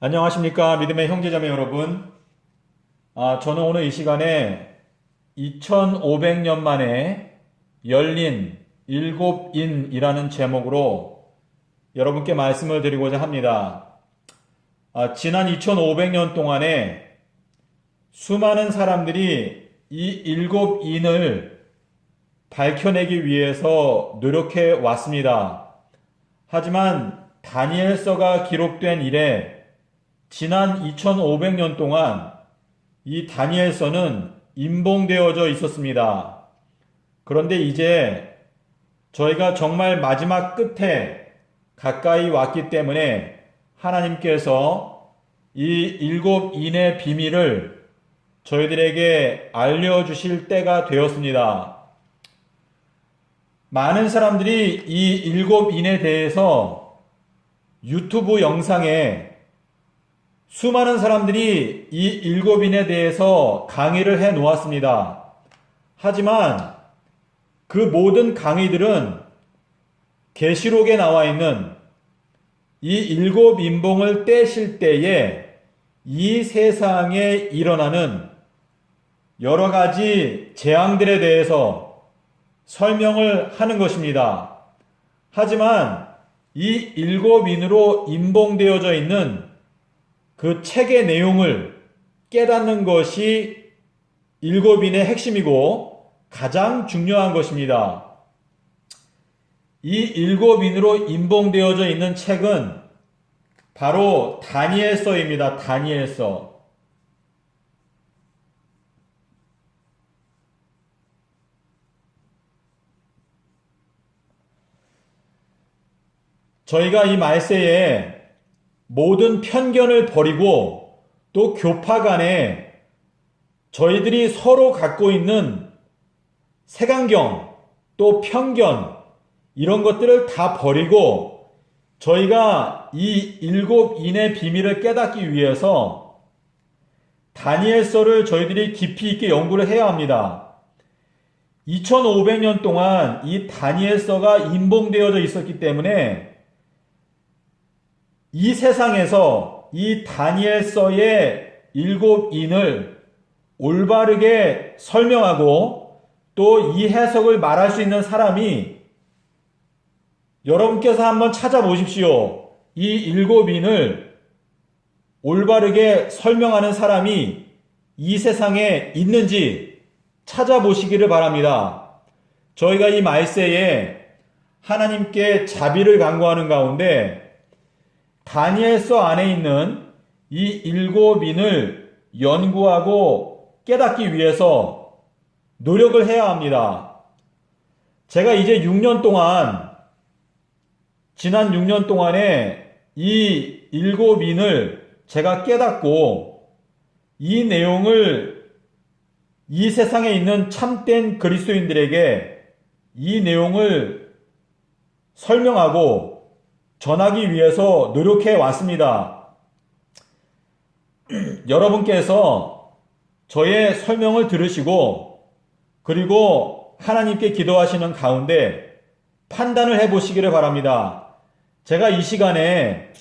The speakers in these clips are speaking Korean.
안녕하십니까 믿음의 형제자매 여러분. 저는 오늘 이 시간에 2500년 만에 열린 일곱인이라는 제목으로 여러분께 말씀을 드리고자 합니다. 지난 2500년 동안에 수많은 사람들이 이 일곱인을 밝혀내기 위해서 노력해 왔습니다. 하지만 다니엘서가 기록된 이래 지난 2500년 동안 이 다니엘서는 임봉되어져 있었습니다. 그런데 이제 저희가 정말 마지막 끝에 가까이 왔기 때문에 하나님께서 이 일곱인의 비밀을 저희들에게 알려주실 때가 되었습니다. 많은 사람들이 이 일곱인에 대해서 유튜브 영상에 수많은 사람들이 이 일곱인에 대해서 강의를 해 놓았습니다. 하지만 그 모든 강의들은 계시록에 나와 있는 이 일곱 인봉을 떼실 때에 이 세상에 일어나는 여러 가지 재앙들에 대해서 설명을 하는 것입니다. 하지만 이 일곱인으로 인봉되어져 있는 그 책의 내용을 깨닫는 것이 일곱인의 핵심이고 가장 중요한 것입니다. 이 일곱인으로 인봉되어져 있는 책은 바로 다니엘서입니다. 다니엘서. 저희가 이 말세에 모든 편견을 버리고 또 교파 간에 저희들이 서로 갖고 있는 색안경 또 편견 이런 것들을 다 버리고 저희가 이 일곱인의 비밀을 깨닫기 위해서 다니엘서를 저희들이 깊이 있게 연구를 해야 합니다. 2500년 동안 이 다니엘서가 인봉되어져 있었기 때문에 이 세상에서 이 다니엘서의 일곱인을 올바르게 설명하고 또 이 해석을 말할 수 있는 사람이 여러분께서 한번 찾아보십시오. 이 일곱인을 올바르게 설명하는 사람이 이 세상에 있는지 찾아보시기를 바랍니다. 저희가 이 말세에 하나님께 자비를 간구하는 가운데 다니엘서 안에 있는 이 일곱인을 연구하고 깨닫기 위해서 노력을 해야 합니다. 제가 이제 지난 6년 동안에 이 일곱인을 제가 깨닫고 이 내용을 이 세상에 있는 참된 그리스도인들에게 이 내용을 설명하고 전하기 위해서 노력해 왔습니다. 여러분께서 저의 설명을 들으시고 그리고 하나님께 기도하시는 가운데 판단을 해보시기를 바랍니다. 제가 이 시간에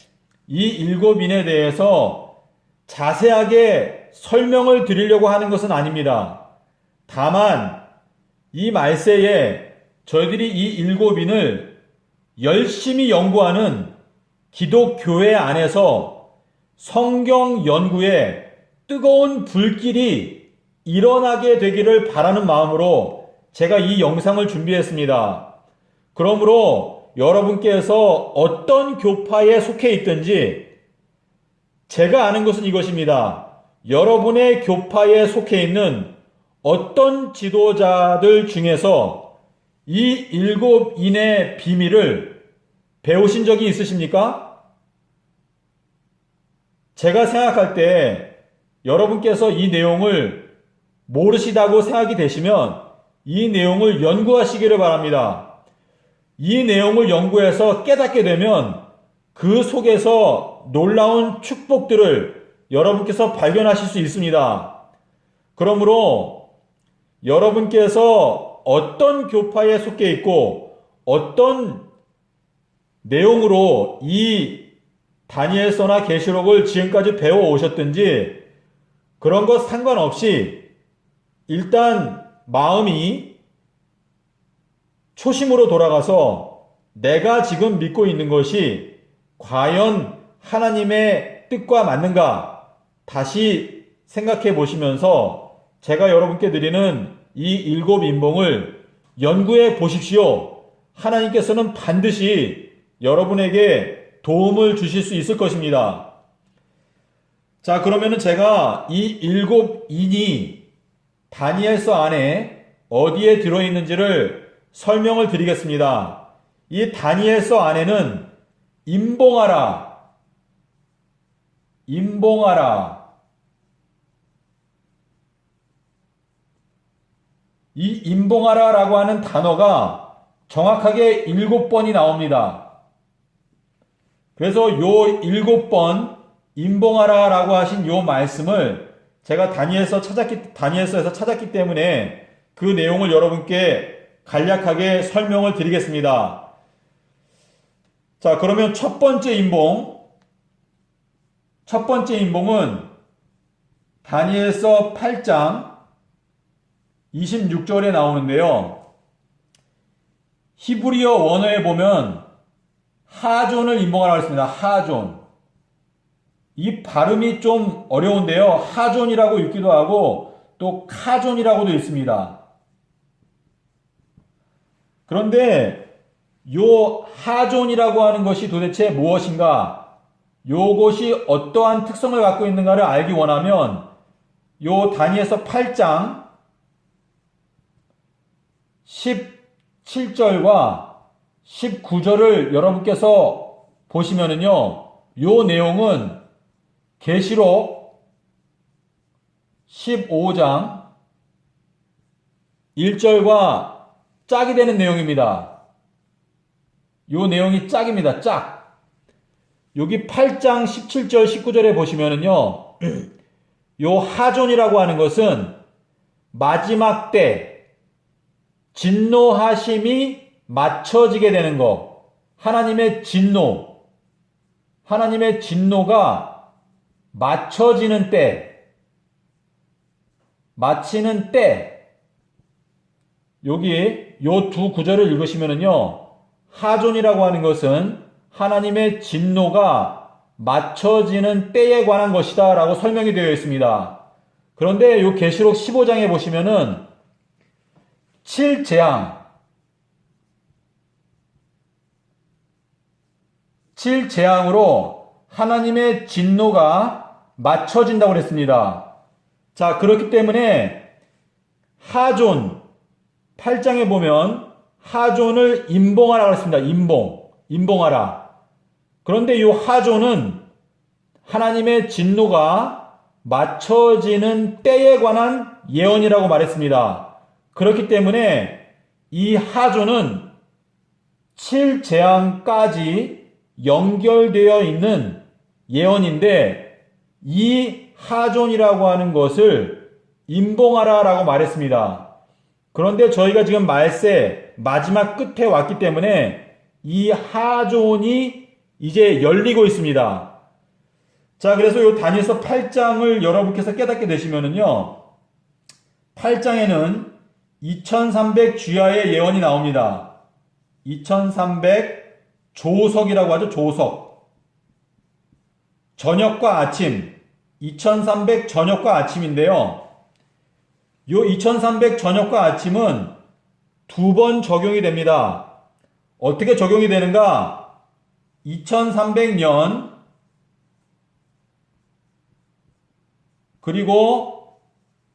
이 일곱인에 대해서 자세하게 설명을 드리려고 하는 것은 아닙니다. 다만 이 말세에 저희들이 이 일곱인을 열심히 연구하는 기독교회 안에서 성경 연구에 뜨거운 불길이 일어나게 되기를 바라는 마음으로 제가 이 영상을 준비했습니다. 그러므로 여러분께서 어떤 교파에 속해 있든지 제가 아는 것은 이것입니다. 여러분의 교파에 속해 있는 어떤 지도자들 중에서 이 일곱인의 비밀을 배우신 적이 있으십니까? 제가 생각할 때 여러분께서 이 내용을 모르시다고 생각이 되시면 이 내용을 연구하시기를 바랍니다. 이 내용을 연구해서 깨닫게 되면 그 속에서 놀라운 축복들을 여러분께서 발견하실 수 있습니다. 그러므로 여러분께서 어떤 교파에 속해 있고 어떤 내용으로 이 다니엘서나 계시록을 지금까지 배워 오셨든지 그런 것 상관없이 일단 마음이 초심으로 돌아가서 내가 지금 믿고 있는 것이 과연 하나님의 뜻과 맞는가 다시 생각해 보시면서 제가 여러분께 드리는 이 일곱 인봉을 연구해 보십시오. 하나님께서는 반드시 여러분에게 도움을 주실 수 있을 것입니다. 자, 그러면은 제가 이 일곱 인이 다니엘서 안에 어디에 들어있는지를 설명을 드리겠습니다. 이 다니엘서 안에는 임봉하라, 임봉하라, 이 임봉하라라고 하는 단어가 정확하게 7번이 나옵니다. 그래서 요 7번 임봉하라라고 하신 요 말씀을 제가 다니엘서에서 찾았기 때문에 그 내용을 여러분께 간략하게 설명을 드리겠습니다. 자, 그러면 첫 번째 임봉은 다니엘서 8장 26절에 나오는데요. 히브리어 원어에 보면 하존을 임봉하라고 했습니다. 하존. 이 발음이 좀 어려운데요. 하존이라고 읽기도 하고 또 카존이라고도 읽습니다. 그런데 요 하존이라고 하는 것이 도대체 무엇인가? 요것이 어떠한 특성을 갖고 있는가를 알기 원하면 요 다니엘서 8장 17절과 19절을 여러분께서 보시면은요, 요 내용은 계시록 15장 1절과 짝이 되는 내용입니다. 요 내용이 짝입니다. 짝. 여기 8장 17절 19절에 보시면은요, 요 하존이라고 하는 것은 마지막 때 진노하심이 맞춰지게 되는 것. 하나님의 진노가 맞춰지는 때, 마치는 때, 여기 요 두 구절을 읽으시면은요, 하존이라고 하는 것은 하나님의 진노가 맞춰지는 때에 관한 것이다 라고 설명이 되어 있습니다. 그런데 요 계시록 15장에 보시면은 7재앙으로 하나님의 진노가 맞춰진다고 그랬습니다. 자, 그렇기 때문에 하존 8장에 보면 하존을 임봉하라고 했습니다. 임봉하라. 그런데 이 하존은 하나님의 진노가 맞춰지는 때에 관한 예언이라고 말했습니다. 그렇기 때문에 이 하존은 7재앙까지 연결되어 있는 예언인데 이 하존이라고 하는 것을 임봉하라라고 말했습니다. 그런데 저희가 지금 말세 마지막 끝에 왔기 때문에 이 하존이 이제 열리고 있습니다. 자, 그래서 이 다니엘서 8장을 여러분께서 깨닫게 되시면은요, 8장에는 2300 주야의 예언이 나옵니다. 2300 조석이라고 하죠. 조석. 저녁과 아침. 2300 저녁과 아침인데요. 요 2300 저녁과 아침은 두 번 적용이 됩니다. 어떻게 적용이 되는가? 2300년 그리고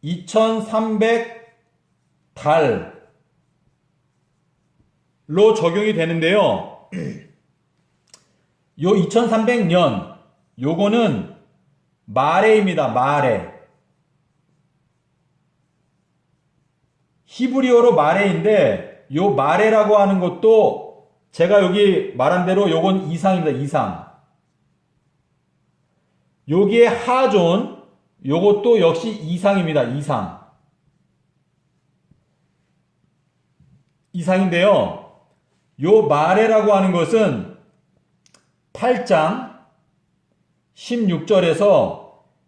2300 달로 적용이 되는데요. 요 2300년 요거는 마레입니다. 마레. 히브리어로 마레인데 요 마레라고 하는 것도 제가 여기 말한 대로 요건 이상입니다. 이상. 여기에 하존 요것도 역시 이상입니다. 이상인데요. 요 마레라고 하는 것은 8장 16절에서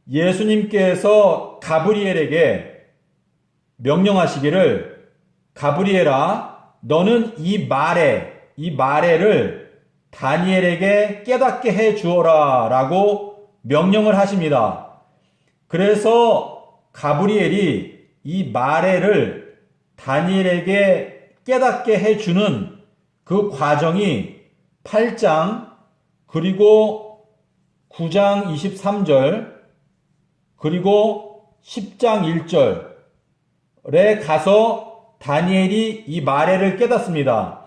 예수님께서 가브리엘에게 명령하시기를 가브리엘아 너는 이 마레를 다니엘에게 깨닫게 해 주어라 라고 명령을 하십니다. 그래서 가브리엘이 이 마레를 다니엘에게 깨닫게 해 주는 그 과정이 8장 그리고 9장 23절 그리고 10장 1절에 가서 다니엘이 이 마레를 깨닫습니다.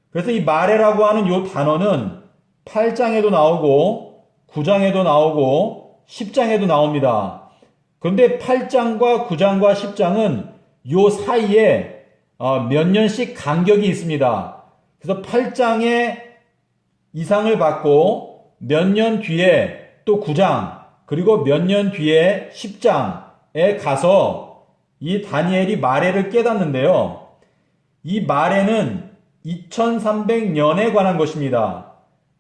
그래서 이 마레라고 하는 이 단어는 8장에도 나오고 9장에도 나오고 10장에도 나옵니다. 그런데 8장과 9장과 10장은 이 사이에 몇 년씩 간격이 있습니다. 그래서 8장의 이상을 받고 몇 년 뒤에 또 9장 그리고 몇 년 뒤에 10장에 가서 이 다니엘이 마레를 깨닫는데요. 이 마레는 2300년에 관한 것입니다.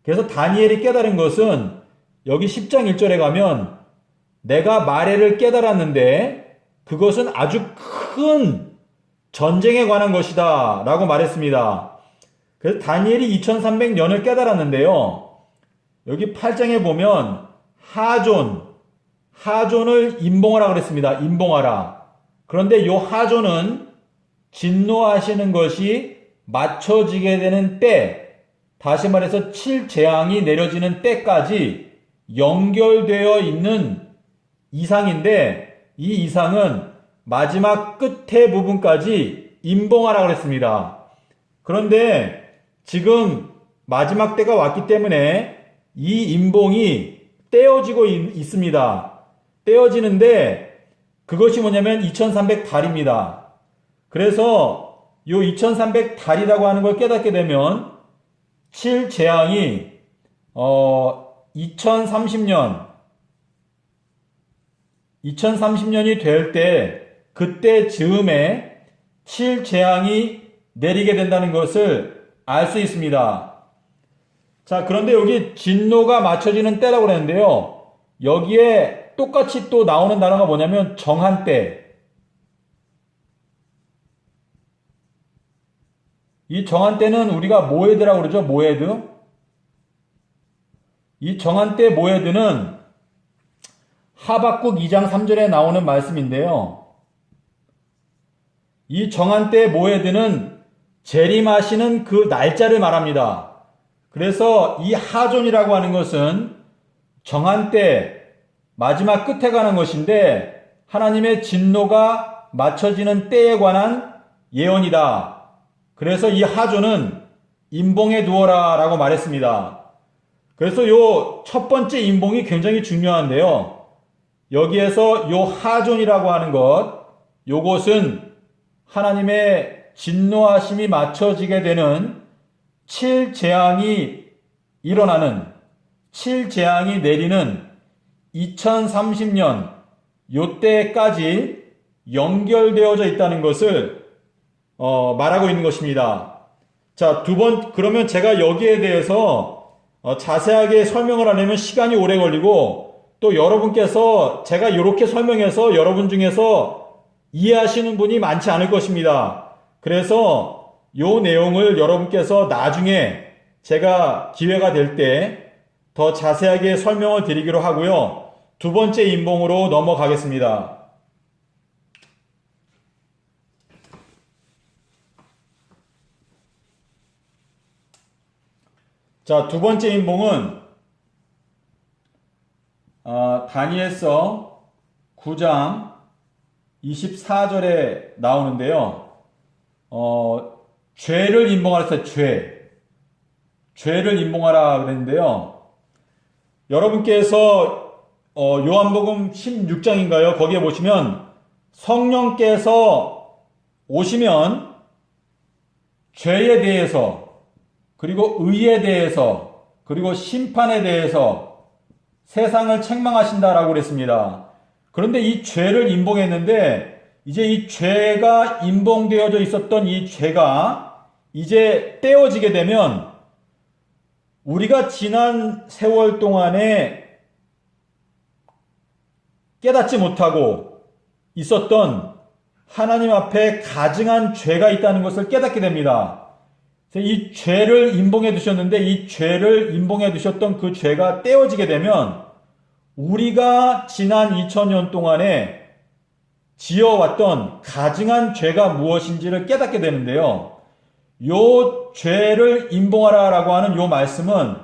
그래서 다니엘이 깨달은 것은 여기 10장 1절에 가면 내가 마레를 깨달았는데 그것은 아주 큰 전쟁에 관한 것이다 라고 말했습니다. 그래서 다니엘이 2300년을 깨달았는데요. 여기 8장에 보면 하존을 임봉하라 그랬습니다. 임봉하라. 그런데 이 하존은 진노하시는 것이 맞춰지게 되는 때, 다시 말해서 7재앙이 내려지는 때까지 연결되어 있는 이상인데 이 이상은 마지막 끝에 부분까지 임봉하라 그랬습니다. 그런데 지금 마지막 때가 왔기 때문에 이 임봉이 떼어지고 있습니다. 떼어지는데 그것이 뭐냐면 2300달입니다. 그래서 이 2300달이라고 하는 걸 깨닫게 되면 7재앙이 2030년이 될 때 그때 즈음에 7재앙이 내리게 된다는 것을 알 수 있습니다. 자, 그런데 여기 진노가 맞춰지는 때라고 그랬는데요. 여기에 똑같이 또 나오는 단어가 뭐냐면 정한 때. 이 정한 때는 우리가 모에드라고 그러죠. 모에드. 이 정한 때 모에드는 하박국 2장 3절에 나오는 말씀인데요. 이 정한 때 모에드는 재림하시는 그 날짜를 말합니다. 그래서 이 하존이라고 하는 것은 정한 때 마지막 끝에 가는 것인데 하나님의 진노가 맞춰지는 때에 관한 예언이다. 그래서 이 하존은 임봉해 두어라 라고 말했습니다. 그래서 요 첫 번째 임봉이 굉장히 중요한데요. 여기에서 요 하존이라고 하는 요것은 하나님의 진노하심이 맞춰지게 되는 7재앙이 일어나는 7재앙이 내리는 2030년 요때까지 연결되어져 있다는 것을 말하고 있는 것입니다. 자, 그러면 제가 여기에 대해서 자세하게 설명을 하려면 시간이 오래 걸리고 또 여러분께서 제가 이렇게 설명해서 여러분 중에서 이해하시는 분이 많지 않을 것입니다. 그래서 요 내용을 여러분께서 나중에 제가 기회가 될 때 더 자세하게 설명을 드리기로 하고요. 두 번째 임봉으로 넘어가겠습니다. 자, 두 번째 임봉은 다니엘서 9장 24절에 나오는데요. 죄를 임봉하라 했어요. 죄를 임봉하라 그랬는데요. 여러분께서 요한복음 16장인가요? 거기에 보시면 성령께서 오시면 죄에 대해서 그리고 의에 대해서 그리고 심판에 대해서 세상을 책망하신다라고 그랬습니다. 그런데 이 죄를 임봉했는데 이제 이 죄가 임봉되어져 있었던 이 죄가 이제 떼어지게 되면 우리가 지난 세월 동안에 깨닫지 못하고 있었던 하나님 앞에 가증한 죄가 있다는 것을 깨닫게 됩니다. 이 죄를 임봉해 두셨는데 이 죄를 임봉해 두셨던 그 죄가 떼어지게 되면 우리가 지난 2000년 동안에 지어왔던 가증한 죄가 무엇인지를 깨닫게 되는데요. 요 죄를 임봉하라라고 하는 요 말씀은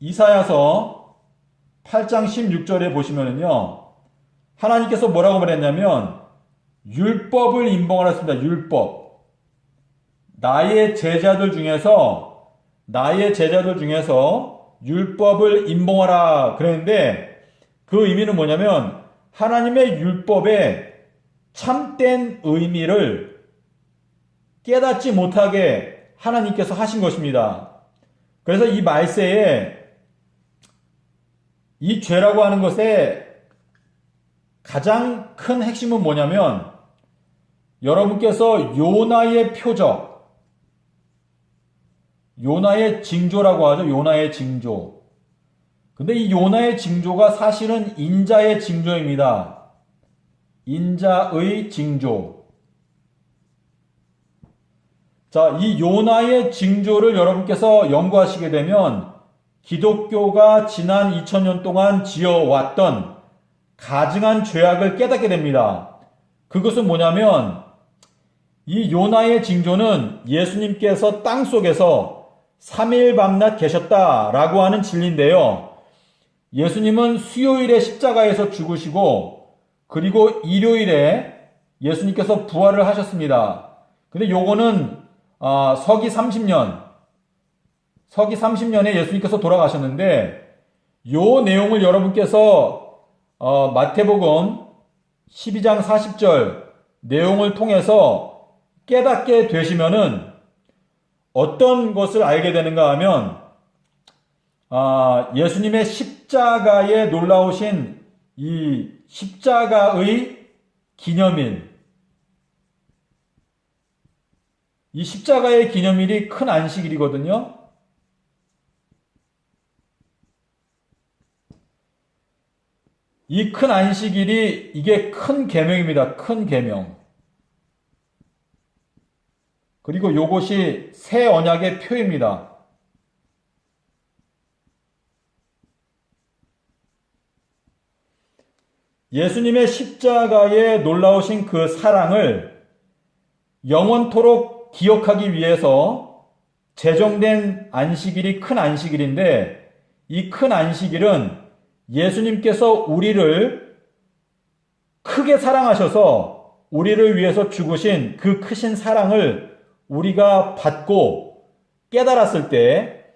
이사야서 8장 16절에 보시면은요. 하나님께서 뭐라고 말했냐면 율법을 임봉하라 했습니다. 율법. 나의 제자들 중에서 율법을 임봉하라 그랬는데 그 의미는 뭐냐면 하나님의 율법의 참된 의미를 깨닫지 못하게 하나님께서 하신 것입니다. 그래서 이 말세에 이 죄라고 하는 것의 가장 큰 핵심은 뭐냐면 여러분께서 요나의 표적, 요나의 징조라고 하죠. 요나의 징조. 근데 이 요나의 징조가 사실은 인자의 징조입니다. 인자의 징조. 자, 이 요나의 징조를 여러분께서 연구하시게 되면 기독교가 지난 2000년 동안 지어왔던 가증한 죄악을 깨닫게 됩니다. 그것은 뭐냐면 이 요나의 징조는 예수님께서 땅속에서 3일 밤낮 계셨다라고 하는 진리인데요. 예수님은 수요일에 십자가에서 죽으시고 그리고 일요일에 예수님께서 부활을 하셨습니다. 근데 요거는 서기 30년에 예수님께서 돌아가셨는데 요 내용을 여러분께서 마태복음 12장 40절 내용을 통해서 깨닫게 되시면은 어떤 것을 알게 되는가 하면 예수님의 십자가에 놀라우신 이 십자가의 기념일, 이 십자가의 기념일이 큰 안식일이거든요. 이 큰 안식일이 이게 큰 계명입니다. 큰 계명. 그리고 요것이 새 언약의 표입니다. 예수님의 십자가에 놀라우신 그 사랑을 영원토록 기억하기 위해서 제정된 안식일이 큰 안식일인데 이 큰 안식일은 예수님께서 우리를 크게 사랑하셔서 우리를 위해서 죽으신 그 크신 사랑을 우리가 받고 깨달았을 때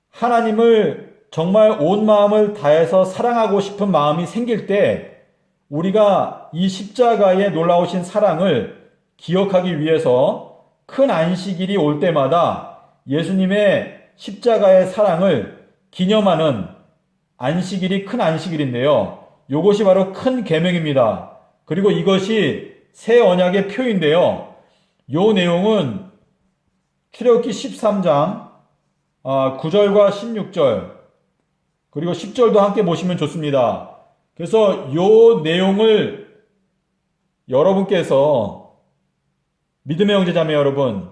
하나님을 정말 온 마음을 다해서 사랑하고 싶은 마음이 생길 때 우리가 이 십자가의 놀라우신 사랑을 기억하기 위해서 큰 안식일이 올 때마다 예수님의 십자가의 사랑을 기념하는 안식일이 큰 안식일인데요. 이것이 바로 큰 계명입니다. 그리고 이것이 새 언약의 표인데요. 요 내용은 출애굽기 13장 9절과 16절 그리고 10절도 함께 보시면 좋습니다. 그래서 요 내용을 여러분께서 믿음의 형제자매 여러분,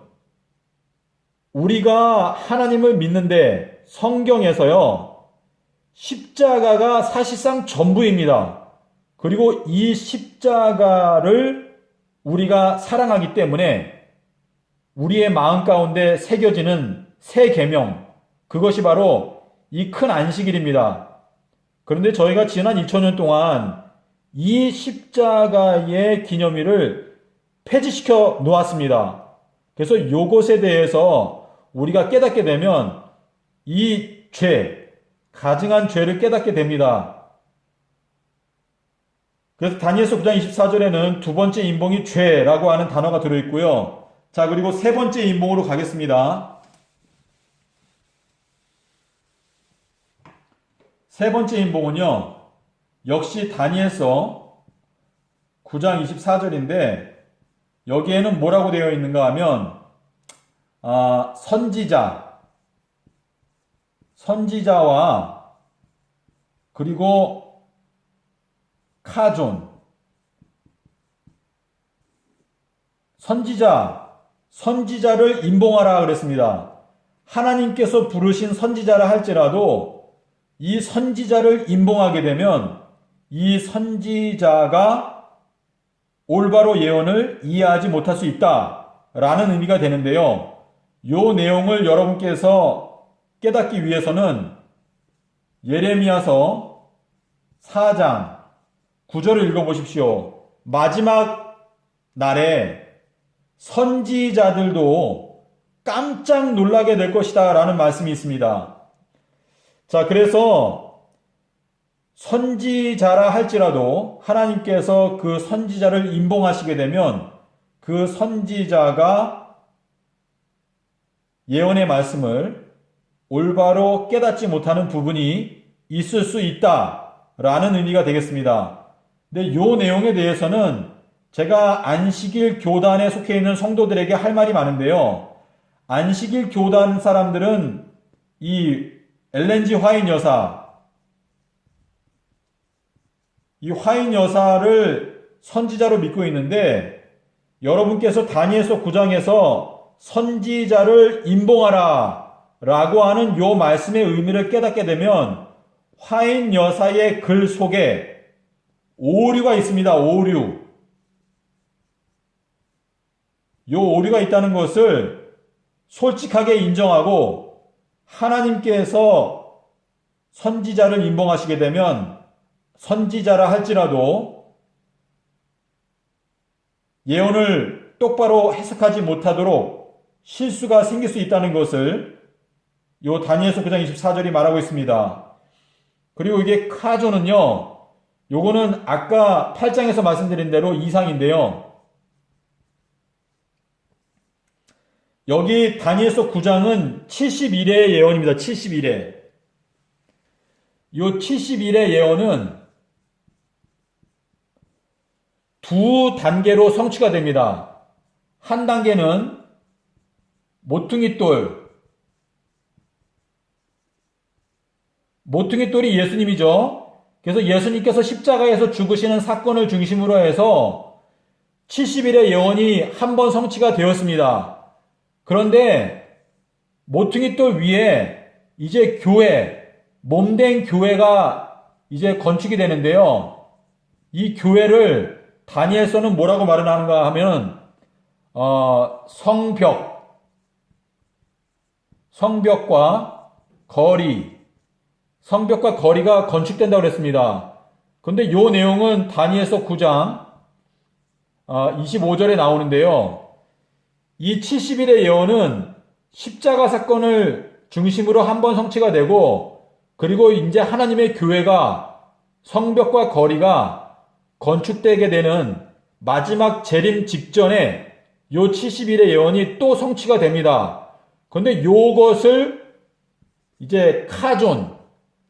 우리가 하나님을 믿는데 성경에서요 십자가가 사실상 전부입니다. 그리고 이 십자가를 우리가 사랑하기 때문에 우리의 마음 가운데 새겨지는 새 계명, 그것이 바로 이 큰 안식일입니다. 그런데 저희가 지난 2000년 동안 이 십자가의 기념일을 폐지시켜 놓았습니다. 그래서 이것에 대해서 우리가 깨닫게 되면 이 죄, 가증한 죄를 깨닫게 됩니다. 그래서 다니엘서 9장 24절에는 두 번째 임봉이 죄라고 하는 단어가 들어있고요. 자, 그리고 세 번째 임봉으로 가겠습니다. 세 번째 임봉은요, 역시 다니엘서 9장 24절인데 여기에는 뭐라고 되어 있는가 하면 선지자와 그리고 카존, 선지자를 임봉하라 그랬습니다. 하나님께서 부르신 선지자라 할지라도 이 선지자를 임봉하게 되면 이 선지자가 올바로 예언을 이해하지 못할 수 있다라는 의미가 되는데요. 요 내용을 여러분께서 깨닫기 위해서는 예레미야서 4장 9절을 읽어보십시오. 마지막 날에 선지자들도 깜짝 놀라게 될 것이다 라는 말씀이 있습니다. 자, 그래서 선지자라 할지라도 하나님께서 그 선지자를 임봉하시게 되면 그 선지자가 예언의 말씀을 올바로 깨닫지 못하는 부분이 있을 수 있다라는 의미가 되겠습니다. 근데 이 내용에 대해서는 제가 안식일 교단에 속해 있는 성도들에게 할 말이 많은데요. 안식일 교단 사람들은 이 엘렌 G 화인 여사, 이 화인 여사를 선지자로 믿고 있는데 여러분께서 다니엘서 9장에서 선지자를 임봉하라 라고 하는 요 말씀의 의미를 깨닫게 되면 화인 여사의 글 속에 오류가 있습니다. 오류. 요 오류가 있다는 것을 솔직하게 인정하고 하나님께서 선지자를 임봉하시게 되면 선지자라 할지라도 예언을 똑바로 해석하지 못하도록 실수가 생길 수 있다는 것을 요 다니엘서 9장 24절이 말하고 있습니다. 그리고 이게 카조는요, 요거는 아까 8장에서 말씀드린 대로 이상인데요. 여기 다니엘서 9장은 71회의 예언입니다. 71회. 요 71회 예언은 두 단계로 성취가 됩니다. 한 단계는 모퉁이돌이 예수님이죠. 그래서 예수님께서 십자가에서 죽으시는 사건을 중심으로 해서 70일의 예언이 한 번 성취가 되었습니다. 그런데 모퉁이돌 위에 이제 몸된 교회가 이제 건축이 되는데요. 이 교회를 다니엘서는 뭐라고 말을 하는가 하면 성벽과 거리가 건축된다고 그랬습니다. 근데 이 내용은 다니엘서 9장 25절에 나오는데요. 이 70일의 예언은 십자가 사건을 중심으로 한 번 성취가 되고, 그리고 이제 하나님의 교회가 성벽과 거리가 건축되게 되는 마지막 재림 직전에 요 70일의 예언이 또 성취가 됩니다. 그런데 요것을 이제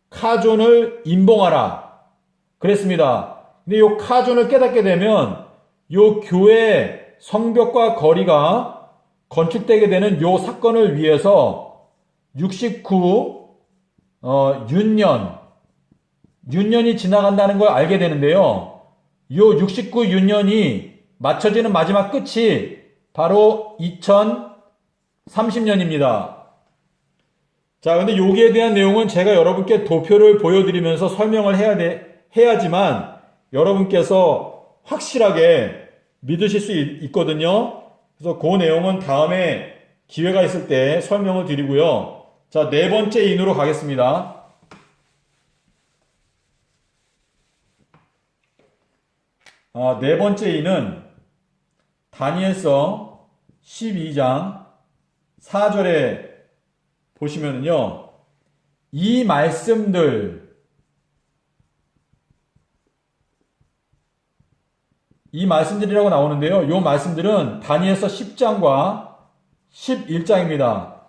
카존을 임봉하라 그랬습니다. 근데 요 카존을 깨닫게 되면 요 교회 성벽과 거리가 건축되게 되는 요 사건을 위해서 69 윤년이 지나간다는 걸 알게 되는데요. 요 69 윤년이 맞춰지는 마지막 끝이 바로 2030년입니다. 자, 근데 여기에 대한 내용은 제가 여러분께 도표를 보여드리면서 설명을 해야지만 여러분께서 확실하게 믿으실 수 있거든요. 그래서 그 내용은 다음에 기회가 있을 때 설명을 드리고요. 자, 네 번째 인으로 가겠습니다. 네 번째 인은 다니엘서 12장 4절에 보시면은요, 이 말씀들이라고 나오는데요. 이 말씀들은 다니엘서 10장과 11장입니다.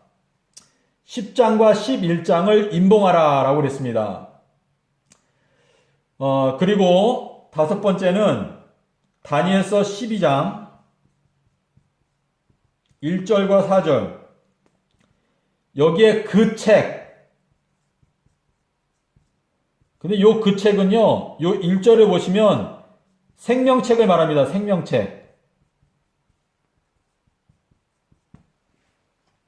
10장과 11장을 임봉하라 라고 그랬습니다. 그리고 다섯 번째는 다니엘서 12장 1절과 4절. 여기에 그 근데 그 책은요, 요 1절을 보시면 생명책을 말합니다. 생명책.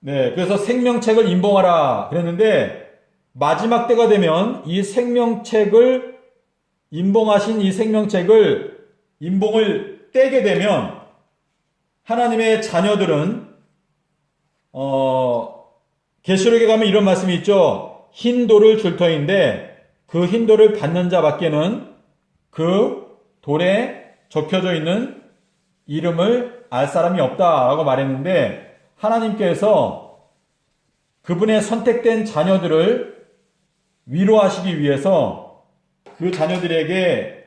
네, 그래서 생명책을 임봉하라 그랬는데 마지막 때가 되면 이 생명책을 임봉하신 이 생명책을 임봉을 떼게 되면 하나님의 자녀들은 계시록에 가면 이런 말씀이 있죠. 흰 돌을 줄 터인데 그 흰 돌을 받는 자밖에는 그 돌에 적혀져 있는 이름을 알 사람이 없다라고 말했는데 하나님께서 그분의 선택된 자녀들을 위로하시기 위해서 그 자녀들에게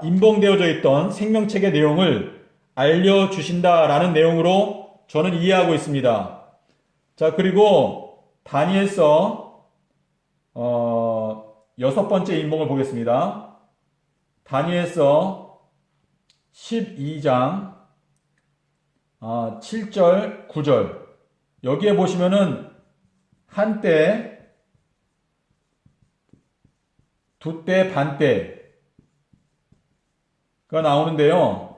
임봉되어져 있던 생명책의 내용을 알려주신다라는 내용으로 저는 이해하고 있습니다. 자, 그리고 다니엘서 6번째 임봉을 보겠습니다. 다니엘서 12장 7절, 9절 여기에 보시면은 한때, 두때, 반때가 나오는데요.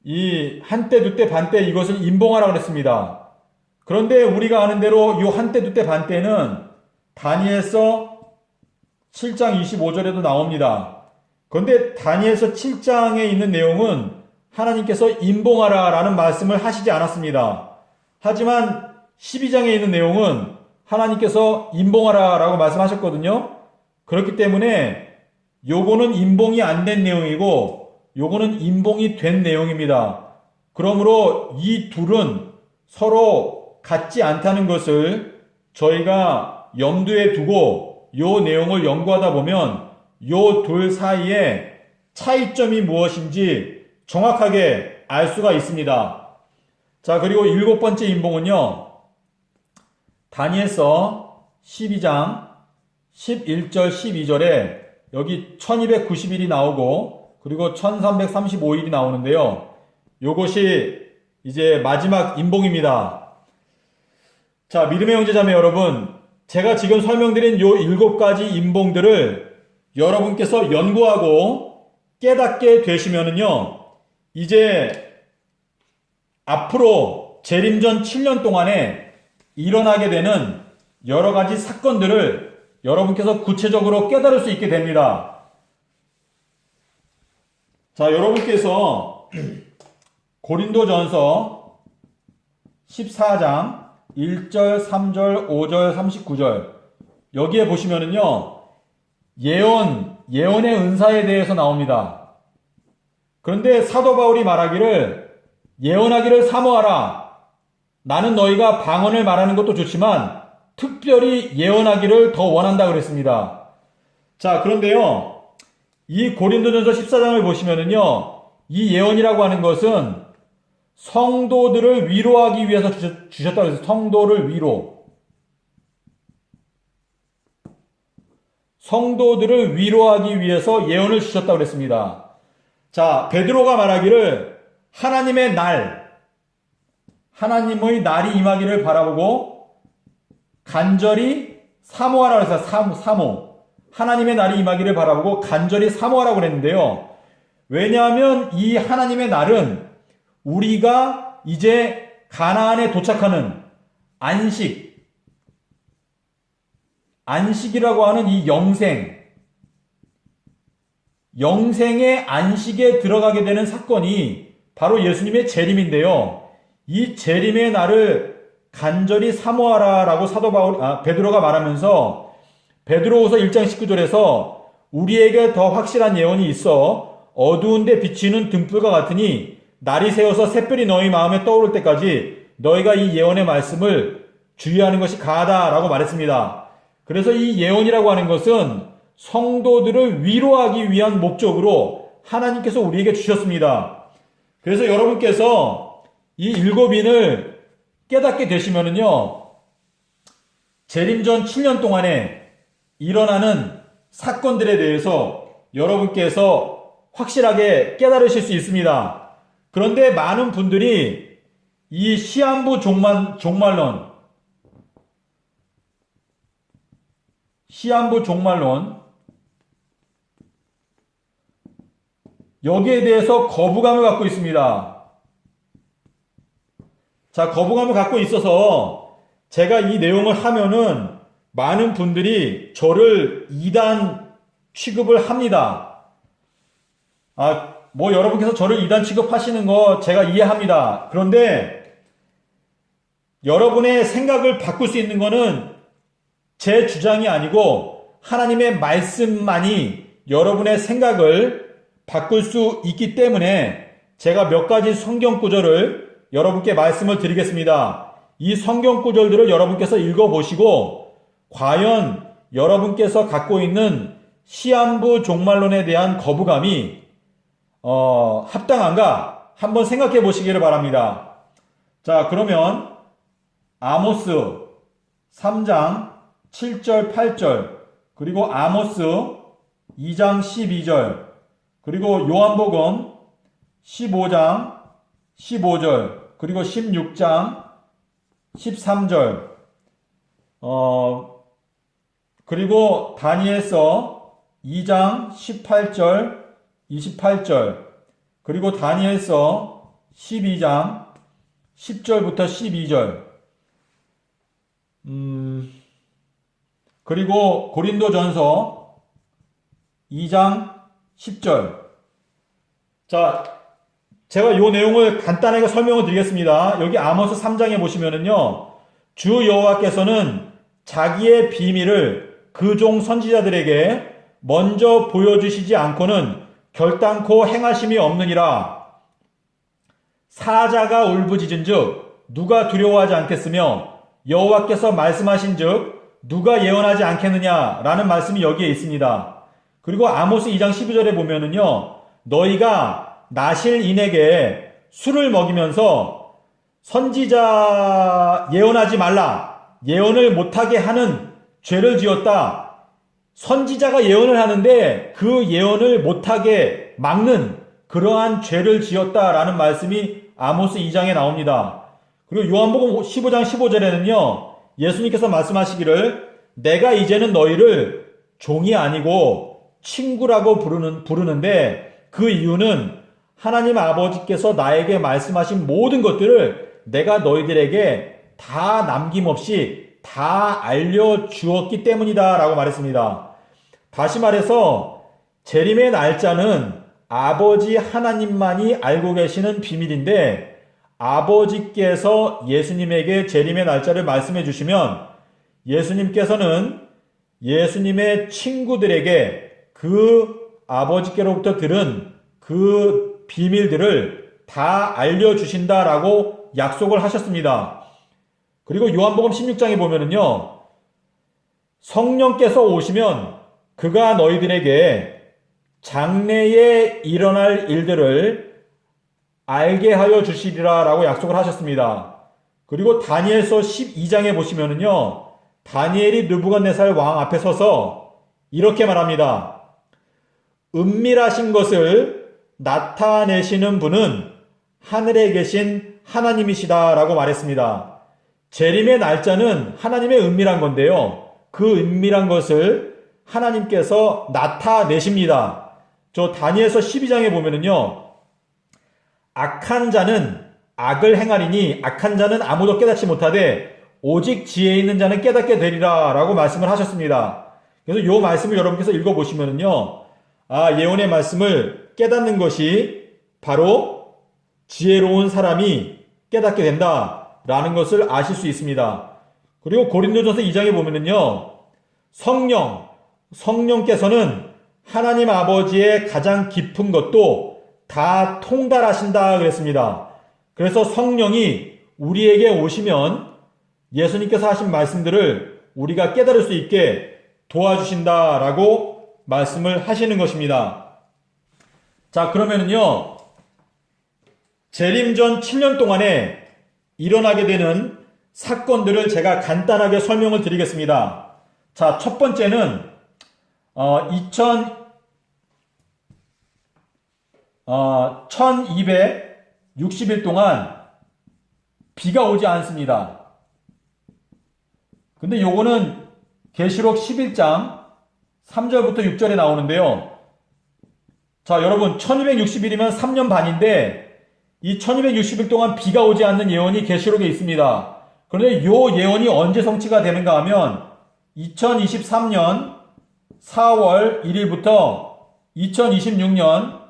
이 한때, 두때, 반때 이것을 임봉하라고 그랬습니다. 그런데 우리가 아는 대로 이 한때, 두때, 반때는 다니엘서 7장 25절에도 나옵니다. 그런데 다니엘서 7장에 있는 내용은 하나님께서 임봉하라 라는 말씀을 하시지 않았습니다. 하지만 12장에 있는 내용은 하나님께서 임봉하라 라고 말씀하셨거든요. 그렇기 때문에 요거는 임봉이 안 된 내용이고 요거는 임봉이 된 내용입니다. 그러므로 이 둘은 서로 같지 않다는 것을 저희가 염두에 두고 요 내용을 연구하다 보면 요 둘 사이에 차이점이 무엇인지 정확하게 알 수가 있습니다. 자, 그리고 7번째 임봉은요. 다니엘서 12장 11절 12절에 여기 1290일이 나오고 그리고 1335일이 나오는데요. 요것이 이제 마지막 임봉입니다. 자, 믿음의 형제자매 여러분, 제가 지금 설명드린 요 7가지 임봉들을 여러분께서 연구하고 깨닫게 되시면은요. 이제 앞으로 재림전 7년 동안에 일어나게 되는 여러 가지 사건들을 여러분께서 구체적으로 깨달을 수 있게 됩니다. 자, 여러분께서 고린도전서 14장 1절, 3절, 5절, 39절 여기에 보시면은요. 예언의 은사에 대해서 나옵니다. 그런데 사도 바울이 말하기를 예언하기를 사모하라. 나는 너희가 방언을 말하는 것도 좋지만 특별히 예언하기를 더 원한다 그랬습니다. 자, 그런데요. 이 고린도전서 14장을 보시면은요. 이 예언이라고 하는 것은 성도들을 위로하기 위해서 주셨다고 해서 성도를 위로. 성도들을 위로하기 위해서 예언을 주셨다고 그랬습니다. 자, 베드로가 말하기를 하나님의 날, 하나님의 날이 임하기를 바라보고 간절히 사모하라 그래서 사모. 하나님의 날이 임하기를 바라보고 간절히 사모하라고 그랬는데요. 왜냐하면 이 하나님의 날은 우리가 이제 가나안에 도착하는 안식이라고 하는 이 영생의 안식에 들어가게 되는 사건이 바로 예수님의 재림인데요. 이 재림의 날을 간절히 사모하라라고 베드로가 말하면서 베드로후서 1장 19절에서 우리에게 더 확실한 예언이 있어 어두운 데 비치는 등불과 같으니 날이 새어서 샛별이 너희 마음에 떠오를 때까지 너희가 이 예언의 말씀을 주의하는 것이 가하다라고 말했습니다. 그래서 이 예언이라고 하는 것은 성도들을 위로하기 위한 목적으로 하나님께서 우리에게 주셨습니다. 그래서 여러분께서 이 7인을 깨닫게 되시면은요, 재림전 7년 동안에 일어나는 사건들에 대해서 여러분께서 확실하게 깨달으실 수 있습니다. 그런데 많은 분들이 이 시한부 종말론, 여기에 대해서 거부감을 갖고 있습니다. 자, 거부감을 갖고 있어서 제가 이 내용을 하면은 많은 분들이 저를 이단 취급을 합니다. 여러분께서 저를 이단 취급하시는 거 제가 이해합니다. 그런데 여러분의 생각을 바꿀 수 있는 거는 제 주장이 아니고 하나님의 말씀만이 여러분의 생각을 바꿀 수 있기 때문에 제가 몇 가지 성경 구절을 여러분께 말씀을 드리겠습니다. 이 성경 구절들을 여러분께서 읽어보시고 과연 여러분께서 갖고 있는 시한부 종말론에 대한 거부감이 합당한가 한번 생각해 보시기를 바랍니다. 자, 그러면 아모스 3장 7절 8절 그리고 아모스 2장 12절 그리고 요한복음 15장 15절 그리고 16장 13절 그리고 다니엘서 2장 18절 28절 그리고 다니엘서 12장 10절부터 12절 그리고 고린도전서 2장 10절. 자, 제가 이 내용을 간단하게 설명을 드리겠습니다. 여기 아모스 3장에 보시면은요, 주 여호와께서는 자기의 비밀을 그 종 선지자들에게 먼저 보여주시지 않고는 결단코 행하심이 없느니라. 사자가 울부짖은즉 누가 두려워하지 않겠으며 여호와께서 말씀하신즉 누가 예언하지 않겠느냐라는 말씀이 여기에 있습니다. 그리고 아모스 2장 12절에 보면은요, 너희가 나실인에게 술을 먹이면서 선지자 예언하지 말라, 예언을 못하게 하는 죄를 지었다. 선지자가 예언을 하는데 그 예언을 못하게 막는 그러한 죄를 지었다라는 말씀이 아모스 2장에 나옵니다. 그리고 요한복음 15장 15절에는요, 예수님께서 말씀하시기를 내가 이제는 너희를 종이 아니고 친구라고 부르는데 그 이유는 하나님 아버지께서 나에게 말씀하신 모든 것들을 내가 너희들에게 다 남김없이 다 알려주었기 때문이다 라고 말했습니다. 다시 말해서 재림의 날짜는 아버지 하나님만이 알고 계시는 비밀인데 아버지께서 예수님에게 재림의 날짜를 말씀해 주시면 예수님께서는 예수님의 친구들에게 그 아버지께로부터 들은 그 비밀들을 다 알려주신다라고 약속을 하셨습니다. 그리고 요한복음 16장에 보면은요, 성령께서 오시면 그가 너희들에게 장래에 일어날 일들을 알게 하여 주시리라 라고 약속을 하셨습니다. 그리고 다니엘서 12장에 보시면은요, 다니엘이 느부갓네살 왕 앞에 서서 이렇게 말합니다. 은밀하신 것을 나타내시는 분은 하늘에 계신 하나님이시다 라고 말했습니다. 재림의 날짜는 하나님의 은밀한 건데요, 그 은밀한 것을 하나님께서 나타내십니다. 저 다니엘서 12장에 보면은요, 악한 자는 악을 행하리니 악한 자는 아무도 깨닫지 못하되 오직 지혜 있는 자는 깨닫게 되리라 라고 말씀을 하셨습니다. 그래서 이 말씀을 여러분께서 읽어보시면은요, 예언의 말씀을 깨닫는 것이 바로 지혜로운 사람이 깨닫게 된다라는 것을 아실 수 있습니다. 그리고 고린도전서 2장에 보면은요, 성령께서는 하나님 아버지의 가장 깊은 것도 다 통달하신다 그랬습니다. 그래서 성령이 우리에게 오시면 예수님께서 하신 말씀들을 우리가 깨달을 수 있게 도와주신다라고 말씀을 하시는 것입니다. 자, 그러면은요, 재림 전 7년 동안에 일어나게 되는 사건들을 제가 간단하게 설명을 드리겠습니다. 자, 첫 번째는 1260일 동안 비가 오지 않습니다. 근데 요거는 계시록 11장 3절부터 6절에 나오는데요. 자, 여러분 1260일이면 3년 반인데 이 1260일 동안 비가 오지 않는 예언이 계시록에 있습니다. 그런데 이 예언이 언제 성취가 되는가 하면 2023년 4월 1일부터 2026년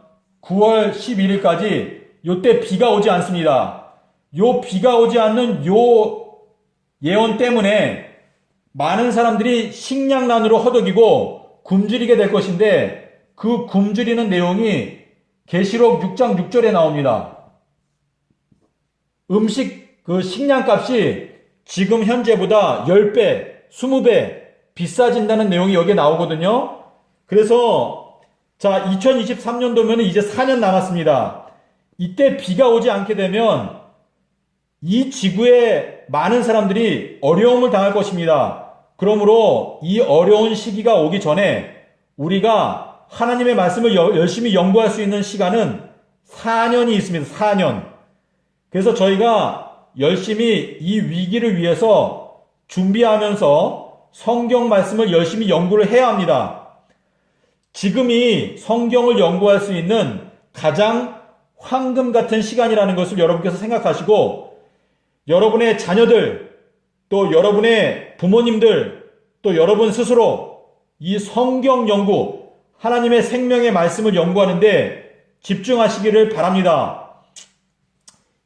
9월 11일까지 요때 비가 오지 않습니다. 요 비가 오지 않는 요 예언 때문에 많은 사람들이 식량난으로 허덕이고 굶주리게 될 것인데 그 굶주리는 내용이 계시록 6장 6절에 나옵니다. 그 식량값이 지금 현재보다 10배, 20배 비싸진다는 내용이 여기에 나오거든요. 그래서 자, 2023년도면 이제 4년 남았습니다. 이때 비가 오지 않게 되면 이 지구에 많은 사람들이 어려움을 당할 것입니다. 그러므로 이 어려운 시기가 오기 전에 우리가 하나님의 말씀을 열심히 연구할 수 있는 시간은 4년이 있습니다. 4년. 그래서 저희가 열심히 이 위기를 위해서 준비하면서 성경 말씀을 열심히 연구를 해야 합니다. 지금이 성경을 연구할 수 있는 가장 황금 같은 시간이라는 것을 여러분께서 생각하시고 여러분의 자녀들, 또 여러분의 부모님들, 또 여러분 스스로 이 성경 연구, 하나님의 생명의 말씀을 연구하는데 집중하시기를 바랍니다.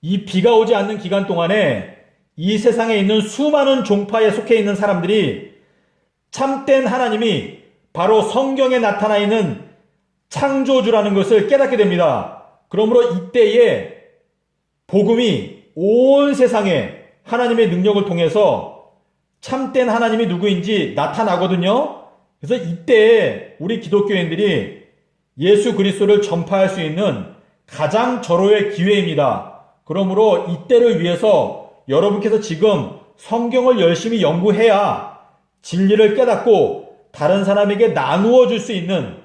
이 비가 오지 않는 기간 동안에 이 세상에 있는 수많은 종파에 속해 있는 사람들이 참된 하나님이 바로 성경에 나타나 있는 창조주라는 것을 깨닫게 됩니다. 그러므로 이때에 복음이 온 세상에 하나님의 능력을 통해서 참된 하나님이 누구인지 나타나거든요. 그래서 이때 우리 기독교인들이 예수 그리스도를 전파할 수 있는 가장 절호의 기회입니다. 그러므로 이때를 위해서 여러분께서 지금 성경을 열심히 연구해야 진리를 깨닫고 다른 사람에게 나누어 줄 수 있는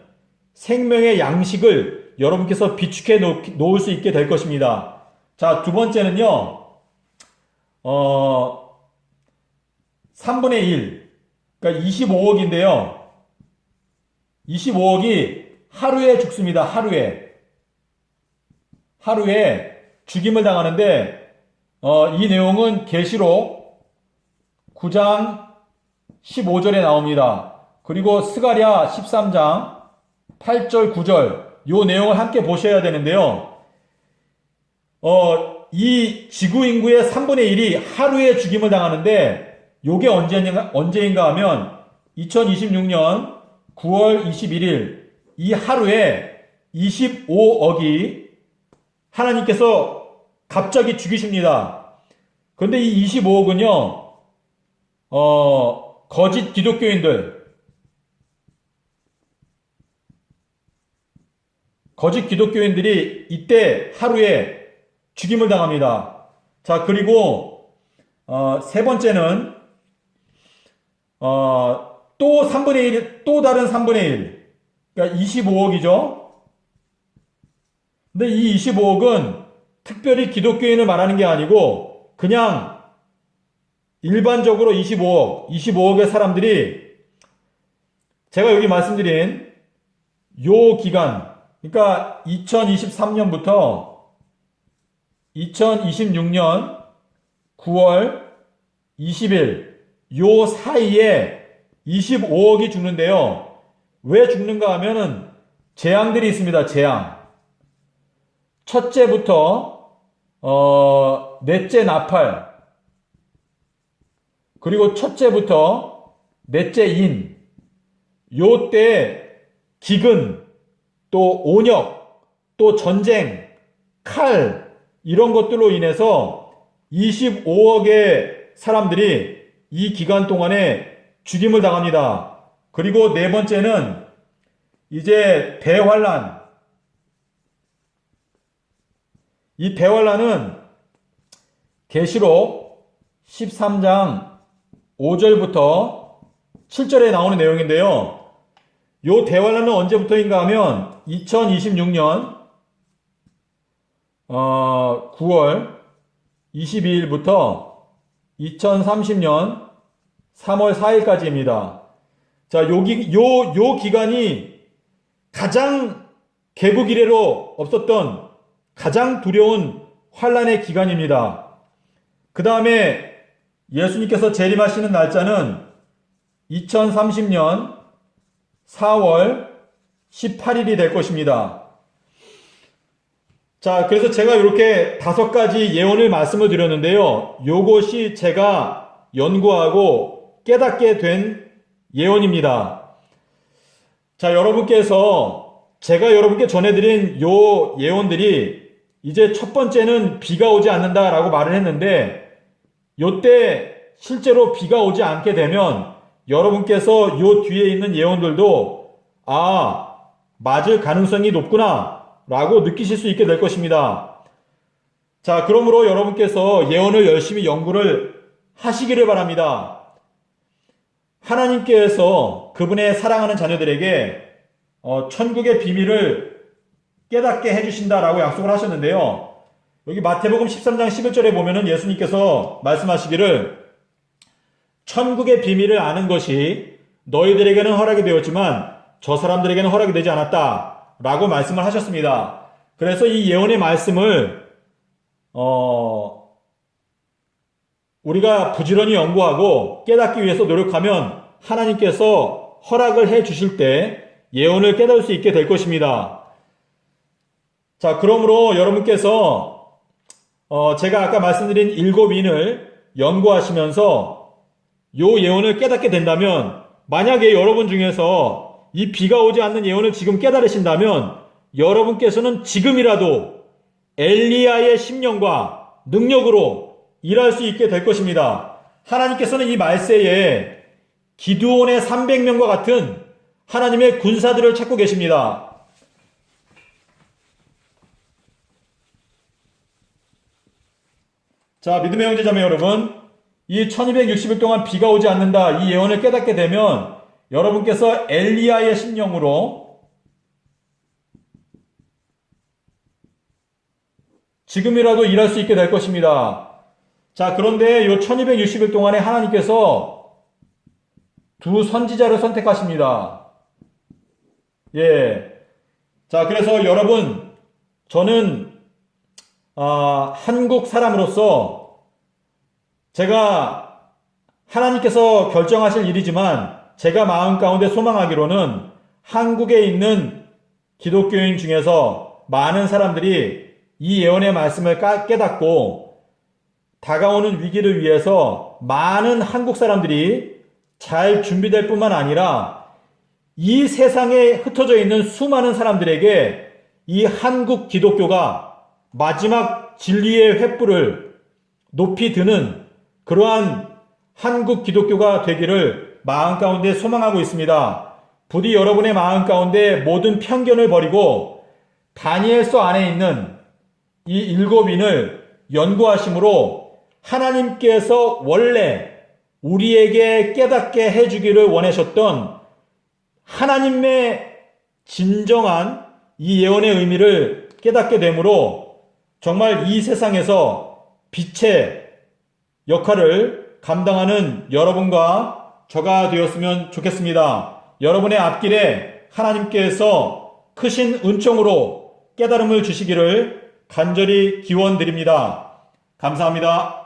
생명의 양식을 여러분께서 비축해 놓을 수 있게 될 것입니다. 자, 두 번째는요, 3분의 1, 그러니까 25억인데요. 25억이 하루에 죽습니다. 하루에 죽임을 당하는데, 이 내용은 계시록 9장 15절에 나옵니다. 그리고 스가랴 13장 8절, 9절, 요 내용을 함께 보셔야 되는데요. 이 지구 인구의 3분의 1이 하루에 죽임을 당하는데, 요게 언제인가 하면 2026년 9월 21일 이 하루에 25억이 하나님께서 갑자기 죽이십니다. 그런데 이 25억은요, 거짓 기독교인들이 이때 하루에 죽임을 당합니다. 자, 그리고 세 번째는 또 3분의 1, 또 다른 3분의 1, 그러니까 25억이죠. 근데 이 25억은 특별히 기독교인을 말하는 게 아니고 그냥 일반적으로 25억의 사람들이 제가 여기 말씀드린 요 기간, 그러니까 2023년부터 2026년 9월 20일 요 사이에 25억이 죽는데요. 왜 죽는가 하면은 재앙들이 있습니다. 재앙. 첫째부터 넷째 나팔, 그리고 첫째부터 넷째 인, 요때 기근, 또 온역, 또 전쟁, 칼, 이런 것들로 인해서 25억의 사람들이 이 기간 동안에 죽임을 당합니다. 그리고 네 번째는 이제 대환란. 이 대환란은 계시록 13장 5절부터 7절에 나오는 내용인데요. 요 대환란은 언제부터인가 하면 2026년 9월 22일부터 2030년 3월 4일까지입니다. 자, 요 기간이 가장 개국 이래로 없었던 가장 두려운 환란의 기간입니다. 그 다음에 예수님께서 재림하시는 날짜는 2030년 4월 18일이 될 것입니다. 자, 그래서 제가 이렇게 5가지 예언을 말씀을 드렸는데요. 요것이 제가 연구하고 깨닫게 된 예언입니다. 자, 여러분께서 제가 여러분께 전해드린 요 예언들이 이제 첫 번째는 비가 오지 않는다라고 말을 했는데 요때 실제로 비가 오지 않게 되면 여러분께서 요 뒤에 있는 예언들도 맞을 가능성이 높구나 라고 느끼실 수 있게 될 것입니다. 자, 그러므로 여러분께서 예언을 열심히 연구를 하시기를 바랍니다. 하나님께서 그분의 사랑하는 자녀들에게 천국의 비밀을 깨닫게 해주신다라고 약속을 하셨는데요. 여기 마태복음 13장 11절에 보면은 예수님께서 말씀하시기를 천국의 비밀을 아는 것이 너희들에게는 허락이 되었지만 저 사람들에게는 허락이 되지 않았다 라고 말씀을 하셨습니다. 그래서 이 예언의 말씀을 우리가 부지런히 연구하고 깨닫기 위해서 노력하면 하나님께서 허락을 해 주실 때 예언을 깨달을 수 있게 될 것입니다. 자, 그러므로 여러분께서 제가 아까 말씀드린 7인을 연구하시면서 요 예언을 깨닫게 된다면, 만약에 여러분 중에서 이 비가 오지 않는 예언을 지금 깨달으신다면 여러분께서는 지금이라도 엘리야의 심령과 능력으로 일할 수 있게 될 것입니다. 하나님께서는 이 말세에 기드온의 300명과 같은 하나님의 군사들을 찾고 계십니다. 자, 믿음의 형제자매 여러분, 이 1260일 동안 비가 오지 않는다 이 예언을 깨닫게 되면 여러분께서 엘리야의 심령으로 지금이라도 일할 수 있게 될 것입니다. 자, 그런데 이 1260일 동안에 하나님께서 두 선지자를 선택하십니다. 예. 자, 그래서 여러분, 저는 한국 사람으로서 제가 하나님께서 결정하실 일이지만 제가 마음 가운데 소망하기로는 한국에 있는 기독교인 중에서 많은 사람들이 이 예언의 말씀을 깨닫고 다가오는 위기를 위해서 많은 한국 사람들이 잘 준비될 뿐만 아니라 이 세상에 흩어져 있는 수많은 사람들에게 이 한국 기독교가 마지막 진리의 횃불을 높이 드는 그러한 한국 기독교가 되기를 마음 가운데 소망하고 있습니다. 부디 여러분의 마음 가운데 모든 편견을 버리고 다니엘서 안에 있는 이 7인을 연구하심으로 하나님께서 원래 우리에게 깨닫게 해주기를 원하셨던 하나님의 진정한 이 예언의 의미를 깨닫게 되므로 정말 이 세상에서 빛의 역할을 감당하는 여러분과 저가 되었으면 좋겠습니다. 여러분의 앞길에 하나님께서 크신 은총으로 깨달음을 주시기를 간절히 기원드립니다. 감사합니다.